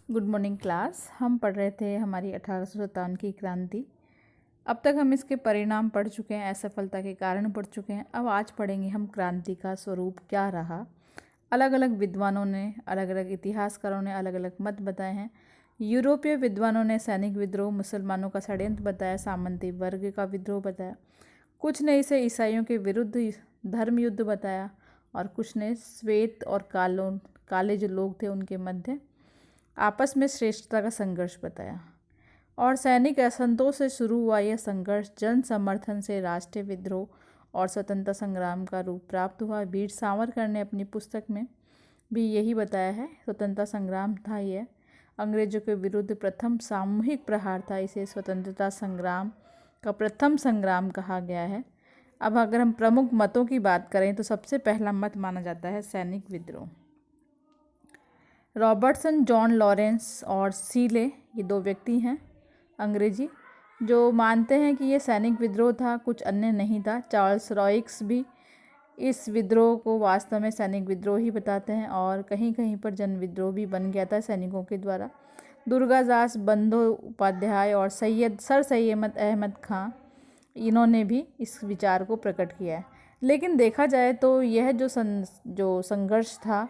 Good morning class. हम पढ़ रहे थे हमारी 1857 की क्रांति। अब तक हम इसके परिणाम पढ़ चुके हैं, असफलता के कारण पढ़ चुके हैं। अब आज पढ़ेंगे हम क्रांति का स्वरूप क्या रहा। अलग अलग विद्वानों ने, अलग अलग इतिहासकारों ने अलग अलग मत बताए हैं। यूरोपीय विद्वानों ने सैनिक विद्रोह, मुसलमानों का षड्यंत्र बताया, सामंती वर्ग का विद्रोह बताया। कुछ ने इसे ईसाइयों के विरुद्ध धर्म युद्ध बताया और कुछ ने श्वेत और काले जो लोग थे उनके मध्य आपस में श्रेष्ठता का संघर्ष बताया। और सैनिक असंतोष से शुरू हुआ यह संघर्ष जन समर्थन से राष्ट्रीय विद्रोह और स्वतंत्रता संग्राम का रूप प्राप्त हुआ। वीर सावरकर ने अपनी पुस्तक में भी यही बताया है। स्वतंत्रता संग्राम था यह, अंग्रेजों के विरुद्ध प्रथम सामूहिक प्रहार था। इसे स्वतंत्रता संग्राम का प्रथम संग्राम कहा गया है। अब अगर हम प्रमुख मतों की बात करें तो सबसे पहला मत माना जाता है सैनिक विद्रोह। रॉबर्टसन, जॉन लॉरेंस और सीले, ये दो व्यक्ति हैं अंग्रेजी जो मानते हैं कि ये सैनिक विद्रोह था, कुछ अन्य नहीं था। चार्ल्स रॉइक्स भी इस विद्रोह को वास्तव में सैनिक विद्रोह ही बताते हैं और कहीं कहीं पर जन विद्रोह भी बन गया था सैनिकों के द्वारा। दुर्गादास बंदोपाध्याय और सर सैयद अहमद खां, इन्होंने भी इस विचार को प्रकट किया है। लेकिन देखा जाए तो यह जो संघर्ष था,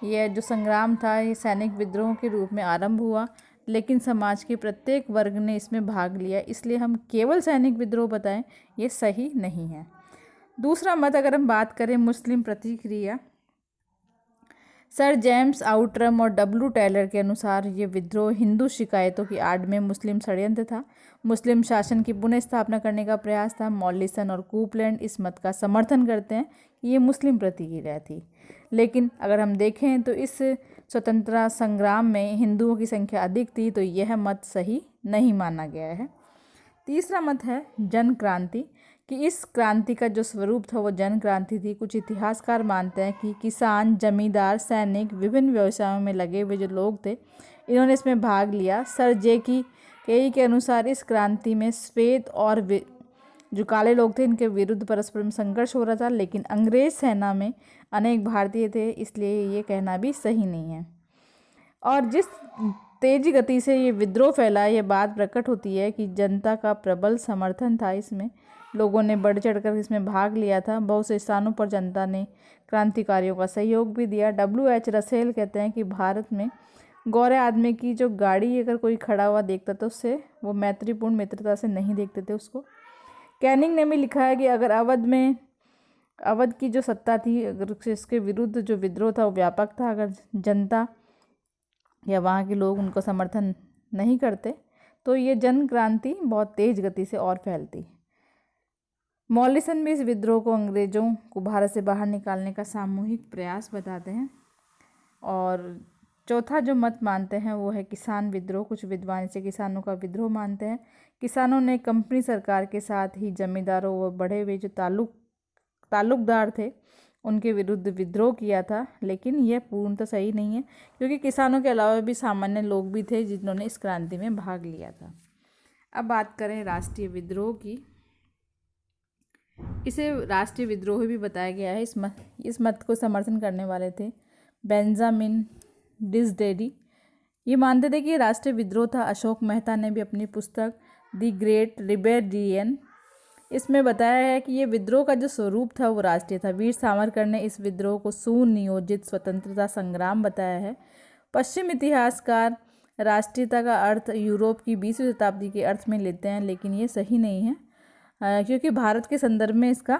यह जो संग्राम था, ये सैनिक विद्रोह के रूप में आरंभ हुआ, लेकिन समाज के प्रत्येक वर्ग ने इसमें भाग लिया। इसलिए हम केवल सैनिक विद्रोह बताएं, ये सही नहीं है। दूसरा मत अगर हम बात करें मुस्लिम प्रतिक्रिया, सर जेम्स आउटरम और डब्ल्यू टेलर के अनुसार ये विद्रोह हिंदू शिकायतों की आड़ में मुस्लिम षड्यंत्र था, मुस्लिम शासन की पुनः स्थापना करने का प्रयास था। मॉलिसन और कूपलैंड इस मत का समर्थन करते हैं कि ये मुस्लिम प्रतिक्रिया थी। लेकिन अगर हम देखें तो इस स्वतंत्रता संग्राम में हिंदुओं की संख्या अधिक थी, तो यह मत सही नहीं माना गया है। तीसरा मत है जन क्रांति, कि इस क्रांति का जो स्वरूप था वो जन क्रांति थी। कुछ इतिहासकार मानते हैं कि किसान, जमींदार, सैनिक, विभिन्न व्यवसायों में लगे हुए जो लोग थे, इन्होंने इसमें भाग लिया। सर कई के अनुसार इस क्रांति में श्वेत और जो काले लोग थे, इनके विरुद्ध परस्पर संघर्ष हो रहा था, लेकिन अंग्रेज सेना में अनेक भारतीय थे, इसलिए ये कहना भी सही नहीं है। और जिस तेजी गति से ये विद्रोह फैला, ये बात प्रकट होती है कि जनता का प्रबल समर्थन था इसमें, लोगों ने बढ़ चढ़कर इसमें भाग लिया था। बहुत से स्थानों पर जनता ने क्रांतिकारियों का सहयोग भी दिया। W.H. रसेल कहते हैं कि भारत में गौरे आदमी की जो गाड़ी अगर कोई खड़ा हुआ देखता तो उससे वो मैत्रीपूर्ण मित्रता से नहीं देखते थे उसको। कैनिंग ने भी लिखा है कि अगर अवध की जो सत्ता थी, अगर इसके विरुद्ध जो विद्रोह था वो व्यापक था, अगर जनता या वहाँ के लोग उनको समर्थन नहीं करते तो ये जन क्रांति बहुत तेज गति से और फैलती। मॉलिसन भी इस विद्रोह को अंग्रेजों को भारत से बाहर निकालने का सामूहिक प्रयास बताते हैं। और चौथा जो मत मानते हैं वो है किसान विद्रोह। कुछ विद्वान इसे किसानों का विद्रोह मानते हैं। किसानों ने कंपनी सरकार के साथ ही जमींदारों व बढ़े हुए जो ताल्लुकदार थे उनके विरुद्ध विद्रोह किया था, लेकिन यह पूर्णतः सही नहीं है, क्योंकि किसानों के अलावा भी सामान्य लोग भी थे जिन्होंने इस क्रांति में भाग लिया था। अब बात करें राष्ट्रीय विद्रोह की, इसे राष्ट्रीय विद्रोह भी बताया गया है। इस मत को समर्थन करने वाले थे बेंजामिन डिसरेली। ये मानते थे कि ये राष्ट्रीय विद्रोह था। अशोक मेहता ने भी अपनी पुस्तक द ग्रेट रिबेलियन, इसमें बताया है कि ये विद्रोह का जो स्वरूप था वो राष्ट्रीय था। वीर सावरकर ने इस विद्रोह को सुनियोजित स्वतंत्रता संग्राम बताया है। पश्चिम इतिहासकार राष्ट्रीयता का अर्थ यूरोप की 20वीं शताब्दी के अर्थ में लेते हैं, लेकिन ये सही नहीं है, क्योंकि भारत के संदर्भ में इसका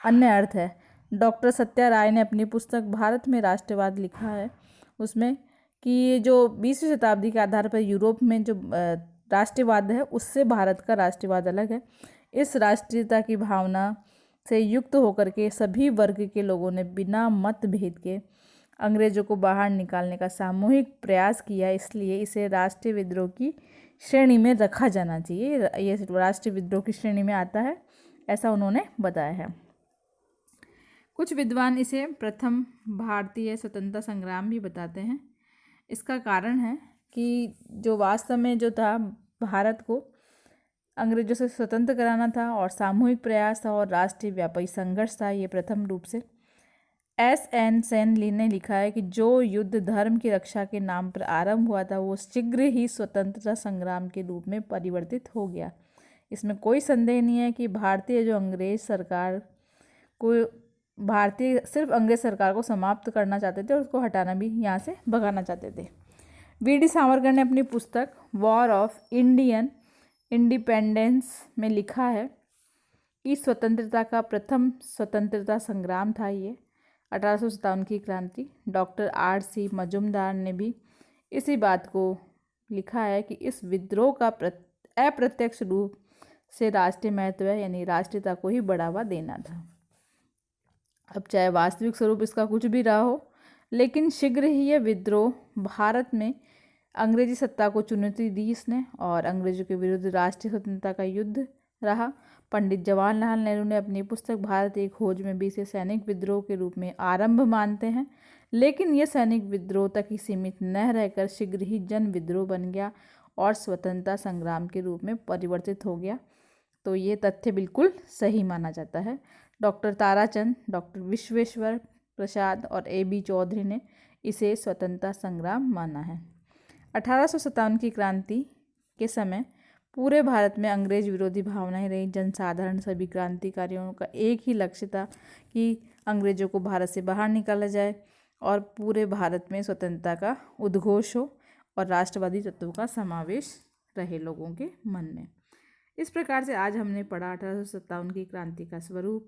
अन्य अर्थ है। डॉक्टर सत्या राय ने अपनी पुस्तक भारत में राष्ट्रवाद लिखा है उसमें कि ये जो 20वीं शताब्दी के आधार पर यूरोप में जो राष्ट्रवाद है उससे भारत का राष्ट्रवाद अलग है। इस राष्ट्रीयता की भावना से युक्त होकर के सभी वर्ग के लोगों ने बिना मतभेद के अंग्रेजों को बाहर निकालने का सामूहिक प्रयास किया, इसलिए इसे राष्ट्रीय विद्रोह की श्रेणी में रखा जाना चाहिए। ये राष्ट्रीय विद्रोह की श्रेणी में आता है, ऐसा उन्होंने बताया है। कुछ विद्वान इसे प्रथम भारतीय स्वतंत्रता संग्राम भी बताते हैं। इसका कारण है कि जो वास्तव में जो था, भारत को अंग्रेजों से स्वतंत्र कराना था और सामूहिक प्रयास था और राष्ट्रीय व्यापी संघर्ष था, ये प्रथम रूप से S.N. सेन ली ने लिखा है कि जो युद्ध धर्म की रक्षा के नाम पर आरंभ हुआ था वो शीघ्र ही स्वतंत्रता संग्राम के रूप में परिवर्तित हो गया। इसमें कोई संदेह नहीं है कि भारतीय जो अंग्रेज सरकार को भारतीय सिर्फ अंग्रेज सरकार को समाप्त करना चाहते थे और उसको हटाना भी यहाँ से भगाना चाहते थे। वी.डी. सावरकर ने अपनी पुस्तक वॉर ऑफ इंडियन इंडिपेंडेंस में लिखा है कि स्वतंत्रता का प्रथम स्वतंत्रता संग्राम था ये 1857 की क्रांति। Doctor R.C. मजुमदार ने भी इसी बात को लिखा है कि इस विद्रोह का अप्रत्यक्ष रूप से राष्ट्रीय महत्व है, यानी राष्ट्रीयता को ही बढ़ावा देना था। अब चाहे वास्तविक स्वरूप इसका कुछ भी रहा हो, लेकिन शीघ्र ही यह विद्रोह भारत में अंग्रेजी सत्ता को चुनौती दी इसने और अंग्रेजों के विरुद्ध राष्ट्रीय स्वतंत्रता का युद्ध रहा। पंडित जवाहरलाल नेहरू ने अपनी पुस्तक भारत एक खोज में भी इसे सैनिक विद्रोह के रूप में आरंभ मानते हैं, लेकिन यह सैनिक विद्रोह तक ही सीमित न रहकर शीघ्र ही जन विद्रोह बन गया और स्वतंत्रता संग्राम के रूप में परिवर्तित हो गया। तो ये तथ्य बिल्कुल सही माना जाता है। डॉक्टर ताराचंद, डॉक्टर विश्वेश्वर प्रसाद और A.B. चौधरी ने इसे स्वतंत्रता संग्राम माना है। 1857 की क्रांति के समय पूरे भारत में अंग्रेज विरोधी भावनाएं रही। जनसाधारण सभी क्रांतिकारियों का एक ही लक्ष्य था कि अंग्रेजों को भारत से बाहर निकाला जाए और पूरे भारत में स्वतंत्रता का उद्घोष हो और राष्ट्रवादी तत्वों का समावेश रहे लोगों के मन में। इस प्रकार से आज हमने पढ़ा 1857 की क्रांति का स्वरूप,